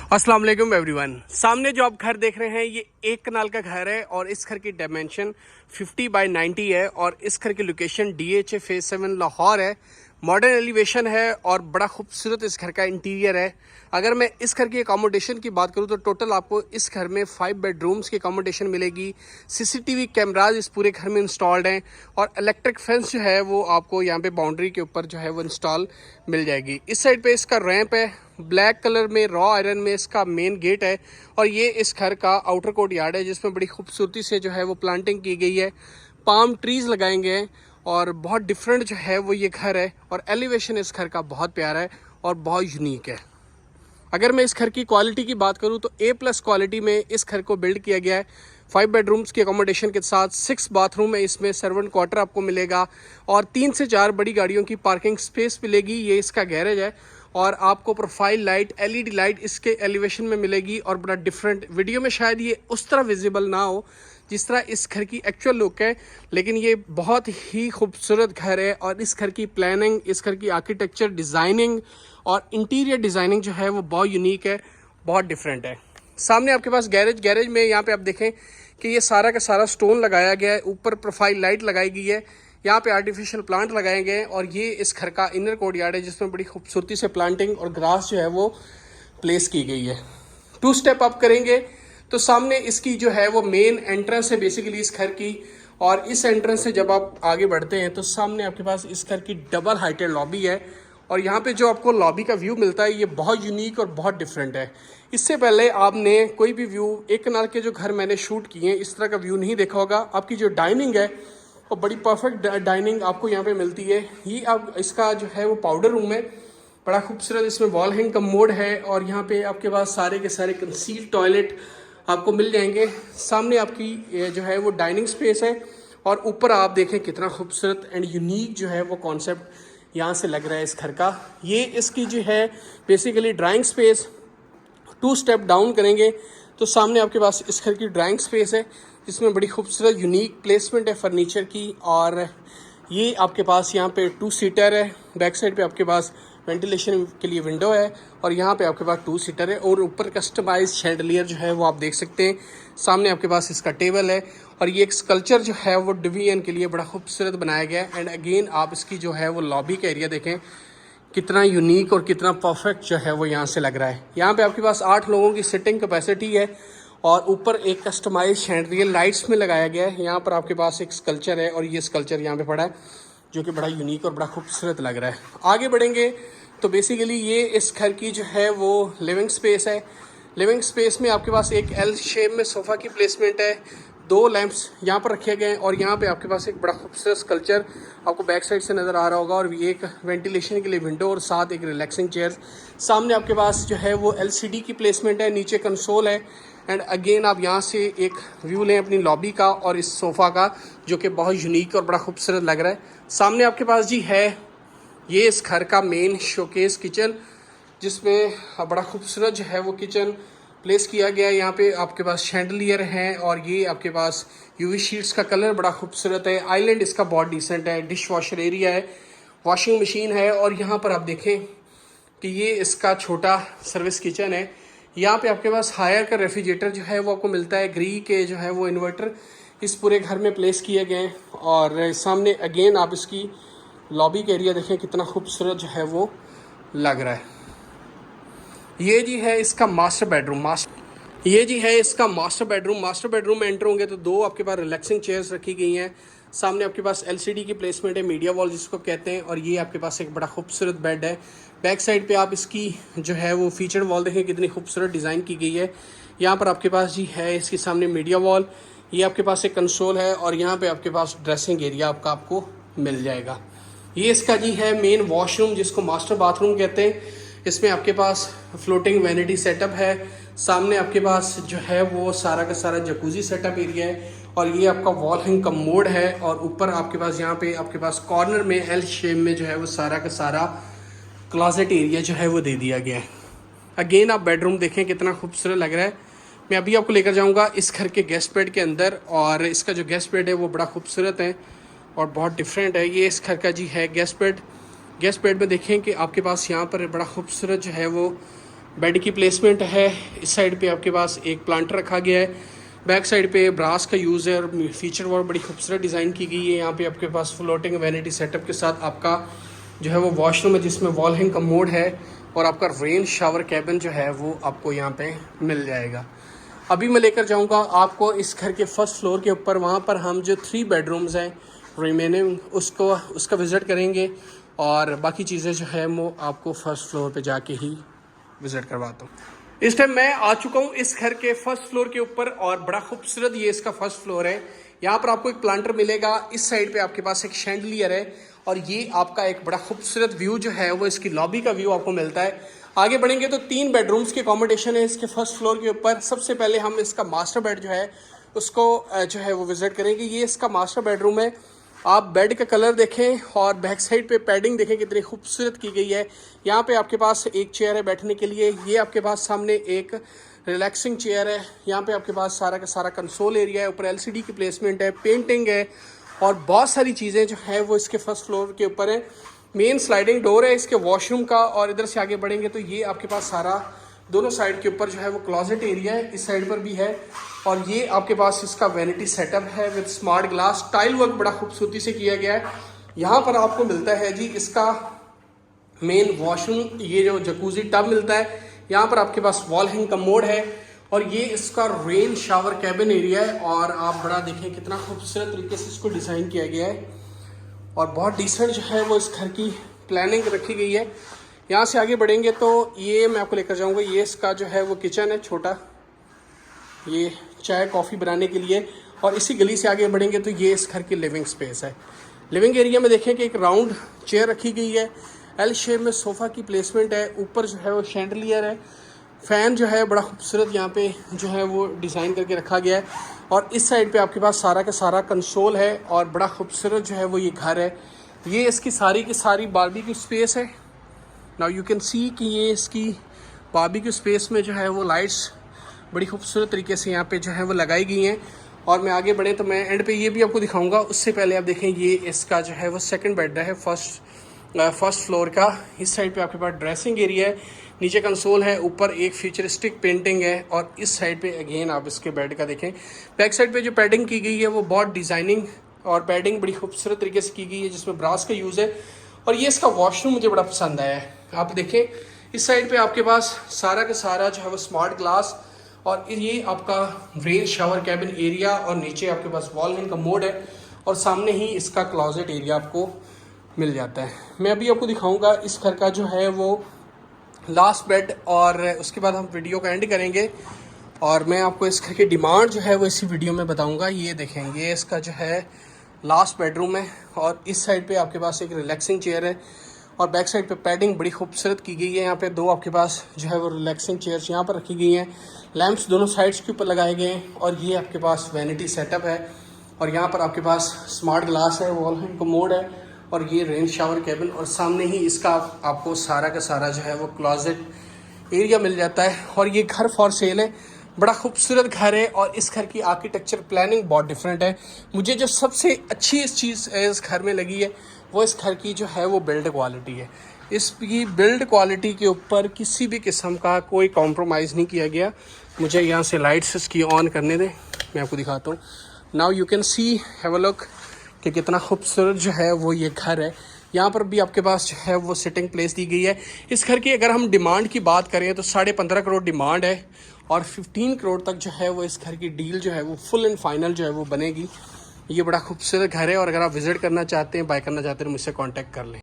अस्सलाम वालेकुम एवरीवन। सामने जो आप घर देख रहे हैं ये एक कनाल का घर है और इस घर की डायमेंशन 50 बाय 90 है और इस घर की लोकेशन DHA फेज 7 लाहौर है। मॉडर्न एलिवेशन है और बड़ा खूबसूरत इस घर का इंटीरियर है। अगर मैं इस घर की अकोमोडेशन की बात करूं तो टोटल आपको इस घर में 5 बेडरूम्स की अकोमोडेशन मिलेगी। CCTV कैमराज इस पूरे घर में इंस्टॉल्ड हैं और इलेक्ट्रिक फेंस जो है वो आपको यहाँ पे बाउंड्री के ऊपर जो है वो इंस्टॉल मिल जाएगी। इस साइड पे इसका रैंप है, ब्लैक कलर में रॉ आयरन में इसका मेन गेट है और ये इस घर का आउटर कोर्ट यार्ड है जिसमें बड़ी खूबसूरती से जो है वो प्लांटिंग की गई है, पाम ट्रीज लगाएंगे हैं और बहुत डिफरेंट जो है वो ये घर है और एलिवेशन इस घर का बहुत प्यारा है और बहुत यूनिक है। अगर मैं इस घर की क्वालिटी की बात करूं तो A+ क्वालिटी में इस घर को बिल्ड किया गया है। 5 बेडरूम्स की अकोमोडेशन के साथ 6 बाथरूम है, इसमें सर्वेंट क्वार्टर आपको मिलेगा और 3 से 4 बड़ी गाड़ियों की पार्किंग स्पेस मिलेगी। ये इसका गैरेज है और आपको प्रोफाइल लाइट LED लाइट इसके एलिवेशन में मिलेगी और बड़ा डिफरेंट। वीडियो में शायद ये उस तरह विजिबल ना हो जिस तरह इस घर की एक्चुअल लुक है, लेकिन ये बहुत ही खूबसूरत घर है और इस घर की प्लानिंग, इस घर की आर्किटेक्चर डिज़ाइनिंग और इंटीरियर डिज़ाइनिंग जो है वो बहुत यूनिक है, बहुत डिफरेंट है। सामने आपके पास गैरेज में यहाँ पे आप देखें कि ये सारा का सारा स्टोन लगाया गया है, ऊपर प्रोफाइल लाइट लगाई गई है, यहाँ पे आर्टिफिशियल प्लांट लगाए गए हैं और ये इस घर का इनर कोर्ट यार्ड है जिसमें बड़ी खूबसूरती से प्लांटिंग और ग्रास जो है वो प्लेस की गई है। 2 स्टेप अप करेंगे तो सामने इसकी जो है वो मेन एंट्रेंस है बेसिकली इस घर की और इस एंट्रेंस से जब आप आगे बढ़ते हैं तो सामने आपके पास इस घर की डबल हाइटेड लॉबी है और यहाँ पे जो आपको लॉबी का व्यू मिलता है ये बहुत यूनिक और बहुत डिफरेंट है। इससे पहले आपने कोई भी व्यू, एक कनाल के जो घर मैंने शूट किए हैं इस तरह का व्यू नहीं देखा होगा। आपकी जो डाइनिंग है और बड़ी परफेक्ट डाइनिंग आपको यहाँ पे मिलती है। ये आप इसका जो है वो पाउडर रूम है, बड़ा खूबसूरत, इसमें वॉल हैंग कमोड है और यहाँ पे आपके पास सारे के सारे कंसील टॉयलेट आपको मिल जाएंगे। सामने आपकी जो है वो डाइनिंग स्पेस है और ऊपर आप देखें कितना खूबसूरत एंड यूनिक जो है वो कॉन्सेप्ट यहाँ से लग रहा है इस घर का। ये इसकी जो है basically drawing space. 2 step down करेंगे तो सामने आपके पास इस घर की ड्राइंग स्पेस है जिसमें बड़ी खूबसूरत यूनिक प्लेसमेंट है फर्नीचर की और ये आपके पास यहाँ पे 2 सीटर है। बैक साइड पे आपके पास वेंटिलेशन के लिए विंडो है और यहाँ पे आपके पास 2 सीटर है और ऊपर कस्टमाइज शैंडलियर जो है वो आप देख सकते हैं। सामने आपके पास इसका टेबल है और ये एक स्कल्पचर जो है वो डिवीजन के लिए बड़ा खूबसूरत बनाया गया है। एंड अगेन आप इसकी जो है वो लॉबी का एरिया देखें कितना यूनिक और कितना परफेक्ट जो है वो यहाँ से लग रहा है। यहाँ पे आपके पास 8 लोगों की सिटिंग कैपेसिटी है और ऊपर एक कस्टमाइज शैंडलियर लाइट्स में लगाया गया है। यहाँ पर आपके पास एक स्कल्पचर है और ये स्कल्पचर यहाँ पे पड़ा है जो कि बड़ा यूनिक और बड़ा खूबसूरत लग रहा है। आगे बढ़ेंगे तो बेसिकली ये इस घर की जो है वो लिविंग स्पेस है। लिविंग स्पेस में आपके पास एक L शेप में सोफ़ा की प्लेसमेंट है, 2 लैंप्स यहाँ पर रखे गए हैं और यहाँ पे आपके पास एक बड़ा खूबसूरत स्कल्पचर आपको बैक साइड से नज़र आ रहा होगा और ये एक वेंटिलेशन के लिए विंडो और साथ एक रिलैक्सिंग चेयर। सामने आपके पास जो है वो LCD की प्लेसमेंट है, नीचे कंसोल है एंड अगेन आप यहाँ से एक व्यू लें अपनी लॉबी का और इस सोफ़ा का जो कि बहुत यूनिक और बड़ा खूबसूरत लग रहा है। सामने आपके पास जी है ये इस घर का मेन शोकेस किचन जिसमें बड़ा खूबसूरत जो है वो किचन प्लेस किया गया है। यहाँ पे आपके पास शैंडलियर हैं और ये आपके पास UV शीट्स का कलर बड़ा खूबसूरत है। आइलैंड इसका बहुत डिसेंट है, डिश वॉशर एरिया है, वॉशिंग मशीन है और यहाँ पर आप देखें कि ये इसका छोटा सर्विस किचन है। यहाँ पे आपके पास हायर का रेफ्रिजरेटर जो है वो आपको मिलता है। ग्री के जो है वो इन्वर्टर इस पूरे घर में प्लेस किए गए हैं और सामने अगेन आप इसकी लॉबी का एरिया देखें कितना खूबसूरत जो है वो लग रहा है। ये जी है इसका मास्टर बेडरूम। मास्टर बेडरूम में एंटर होंगे तो 2 आपके पास रिलैक्सिंग चेयर्स रखी गई हैं। सामने आपके पास LCD की प्लेसमेंट है, मीडिया वॉल जिसको कहते हैं और ये आपके पास एक बड़ा खूबसूरत बेड है। बैक साइड पे आप इसकी जो है वो फीचर्ड वॉल देखें कितनी खूबसूरत डिज़ाइन की गई है। यहाँ पर आपके पास जी है इसके सामने मीडिया वॉल, ये आपके पास एक कंसोल है और यहाँ पे आपके पास ड्रेसिंग एरिया आपको मिल जाएगा। ये इसका जी है मेन वॉशरूम जिसको मास्टर बाथरूम कहते हैं। इसमें आपके पास फ्लोटिंग वैनिटी सेटअप है। सामने आपके पास जो है वो सारा का सारा जकूजी सेटअप एरिया है और ये आपका वॉल हैंग कमोड है और ऊपर आपके पास यहाँ पे आपके पास कॉर्नर में L शेप में जो है वो सारा का सारा क्लोजेट एरिया जो है वो दे दिया गया है। अगेन आप बेडरूम देखें कितना खूबसूरत लग रहा है। मैं अभी आपको लेकर जाऊँगा इस घर के गेस्ट बेड के अंदर और इसका जो गेस्ट बेड है वो बड़ा खूबसूरत है और बहुत डिफरेंट है। ये इस घर का जी है गेस्ट बेड में देखें कि आपके पास यहाँ पर बड़ा खूबसूरत जो है वो बेड की प्लेसमेंट है। इस साइड पे आपके पास एक प्लांटर रखा गया है। बैक साइड पे ब्रास का यूज़ है और फीचर वर्क बड़ी खूबसूरत डिज़ाइन की गई है। यहाँ पे आपके पास फ्लोटिंग वैनिटी सेटअप के साथ आपका जो है वो वॉशरूम है जिसमें वॉल हैंग कमोड है और आपका रेन शावर कैबिन जो है वो आपको यहाँ पे मिल जाएगा। अभी मैं लेकर जाऊँगा आपको इस घर के फर्स्ट फ्लोर के ऊपर, वहाँ पर हम जो 3 बेडरूम्स हैं रिमेनिंग उसका विज़िट करेंगे और बाकी चीज़ें जो है वो आपको फर्स्ट फ्लोर पे जाके ही विज़िट करवाता हूँ। इस टाइम मैं आ चुका हूँ इस घर के फर्स्ट फ्लोर के ऊपर और बड़ा खूबसूरत ये इसका फर्स्ट फ्लोर है। यहाँ पर आपको एक प्लांटर मिलेगा। इस साइड पे आपके पास एक शैंडलियर है और ये आपका एक बड़ा खूबसूरत व्यू जो है वो इसकी लॉबी का व्यू आपको मिलता है। आगे बढ़ेंगे तो 3 बेडरूम्स की अकोमोडेशन है इसके फर्स्ट फ्लोर के ऊपर। सबसे पहले हम इसका मास्टर बेड जो है उसको जो है वो विज़िट करेंगे। ये इसका मास्टर बेडरूम है। आप बेड का कलर देखें और बैक साइड पे पैडिंग देखें कितनी खूबसूरत की गई है। यहाँ पे आपके पास एक चेयर है बैठने के लिए। ये आपके पास सामने एक रिलैक्सिंग चेयर है। यहाँ पे आपके पास सारा का सारा कंसोल एरिया है। ऊपर एलसीडी की प्लेसमेंट है, पेंटिंग है और बहुत सारी चीज़ें जो है वो इसके फर्स्ट फ्लोर के ऊपर है। मेन स्लाइडिंग डोर है इसके वॉशरूम का। और इधर से आगे बढ़ेंगे तो ये आपके पास सारा दोनों साइड के ऊपर जो है वो क्लोजेट एरिया है, इस साइड पर भी है। और ये आपके पास इसका वैनिटी सेटअप है with smart glass. Tile work बड़ा खूबसूरती से किया गया है। यहाँ पर आपको मिलता है जी इसका मेन वॉशरूम, ये जो जकूजी टब मिलता है। यहाँ पर आपके पास वॉल हैंग कमोड है और ये इसका रेन शावर कैबिन एरिया है। और आप बड़ा देखें कितना खूबसूरत तरीके से इसको डिज़ाइन किया गया है और बहुत डिसेंट जो है वो इस घर की प्लानिंग रखी गई है। यहाँ से आगे बढ़ेंगे तो ये मैं आपको लेकर जाऊँगा। ये इसका जो है वो किचन है छोटा, ये चाय कॉफ़ी बनाने के लिए। और इसी गली से आगे बढ़ेंगे तो ये इस घर की लिविंग स्पेस है। लिविंग एरिया में देखें कि एक राउंड चेयर रखी गई है, एल शेप में सोफ़ा की प्लेसमेंट है। ऊपर जो है वो शैंडलियर है, फ़ैन जो है बड़ा खूबसूरत यहाँ पे जो है वो डिज़ाइन करके रखा गया है। और इस साइड पे आपके पास सारा का सारा कंसोल है और बड़ा खूबसूरत जो है वो ये घर है। ये इसकी सारी की सारी बारबेक्यू स्पेस है। नाउ यू कैन सी कि ये इसकी बारबेक्यू स्पेस में जो है वो लाइट्स बड़ी खूबसूरत तरीके से यहाँ पे जो है वो लगाई गई हैं। और मैं आगे बढ़े तो मैं एंड पे ये भी आपको दिखाऊंगा। उससे पहले आप देखें ये इसका जो है वो सेकंड बेड है फर्स्ट फ्लोर का। इस साइड पे आपके पास ड्रेसिंग एरिया है, नीचे कंसोल है, ऊपर एक फ्यूचरिस्टिक पेंटिंग है। और इस साइड पे अगेन आप इसके बेड का देखें, बैक साइड पे जो पैडिंग की गई है वो बहुत डिज़ाइनिंग और पैडिंग बड़ी खूबसूरत तरीके से की गई है जिसमें ब्रास का यूज़ है। और ये इसका वॉशरूम मुझे बड़ा पसंद आया है। आप देखें इस साइड पे आपके पास सारा का सारा जो है वो स्मार्ट ग्लास और ये आपका रेन शावर कैबिन एरिया और नीचे आपके पास वॉल हैंग कमोड है और सामने ही इसका क्लोजेट एरिया आपको मिल जाता है। मैं अभी आपको दिखाऊंगा इस घर का जो है वो लास्ट बेड और उसके बाद हम वीडियो का एंड करेंगे। और मैं आपको इस घर की डिमांड जो है वो इसी वीडियो में बताऊंगा। ये देखें ये इसका जो है लास्ट बेडरूम है और इस साइड पे आपके पास एक रिलैक्सिंग चेयर है और बैक साइड पे पैडिंग बड़ी खूबसूरत की गई है। यहाँ पे 2 आपके पास जो है वो रिलैक्सिंग चेयर्स यहाँ पर रखी गई हैं। लैंप्स दोनों साइड्स के ऊपर लगाए गए हैं और ये आपके पास वैनिटी सेटअप है। और यहाँ पर आपके पास स्मार्ट ग्लास है, वॉल हैंग कमोड है और ये रेन शावर कैबिन। और सामने ही इसका आपको सारा का सारा जो है वो क्लोजेट एरिया मिल जाता है। और ये घर फॉर सेल है, बड़ा खूबसूरत घर है और इस घर की आर्किटेक्चर प्लानिंग बहुत डिफरेंट है। मुझे जो सबसे अच्छी इस चीज़ इस घर में लगी है वो इस घर की जो है वो बिल्ड क्वालिटी है। इसकी बिल्ड क्वालिटी के ऊपर किसी भी किस्म का कोई कॉम्प्रोमाइज़ नहीं किया गया। मुझे यहाँ से लाइट्स इसकी ऑन करने दें, मैं आपको दिखाता हूँ। Now you can see have a look कि कितना खूबसूरत जो है वो ये घर है। यहाँ पर भी आपके पास जो है वो सिटिंग प्लेस दी गई है। इस घर की अगर हम डिमांड की बात करें तो 15.5 करोड़ डिमांड है और 15 करोड़ तक जो है वो इस घर की डील जो है वो फुल एंड फाइनल जो है वो बनेगी। ये बड़ा खूबसूरत घर है और अगर आप विज़िट करना चाहते हैं, बाय करना चाहते हैं तो मुझसे कांटेक्ट कर लें।